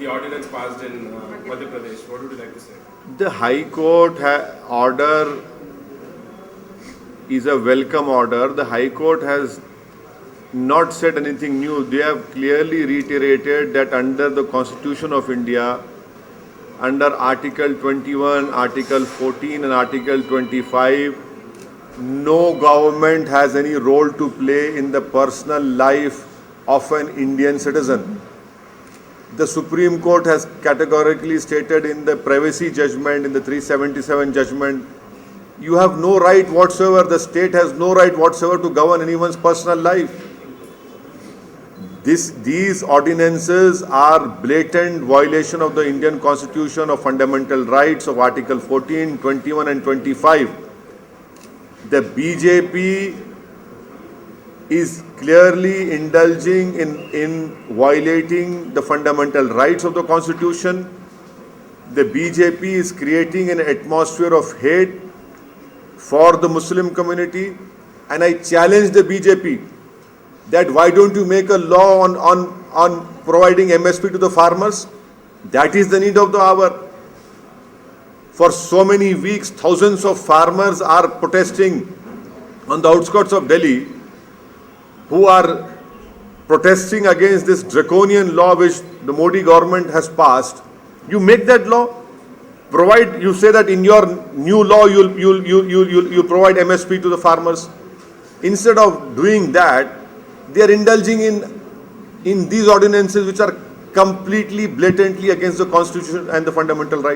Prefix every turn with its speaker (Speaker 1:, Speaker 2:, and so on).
Speaker 1: the ordinance passed in Madhya Pradesh. What would you like to say?
Speaker 2: The High Court order is a welcome order. The High Court has not said anything new. They have clearly reiterated that under the Constitution of India, under Article 21, Article 14 and Article 25, no government has any role to play in the personal life of an Indian citizen. The Supreme Court has categorically stated in the privacy judgment, in the 377 judgment, you have no right whatsoever, the state has no right whatsoever to govern anyone's personal life. These ordinances are blatant violation of the Indian Constitution, of fundamental rights of Article 14, 21 and 25. The BJP is clearly indulging in violating the fundamental rights of the Constitution. The BJP is creating an atmosphere of hate for the Muslim community, and I challenge the BJP that why don't you make a law on providing MSP to the farmers? That is the need of the hour. For so many weeks, thousands of farmers are protesting on the outskirts of Delhi, who are protesting against this draconian law which the Modi government has passed. You make that law, provide. You say that in your new law you'll provide MSP to the farmers. Instead of doing that, they are indulging in these ordinances which are completely, blatantly against the Constitution and the fundamental rights.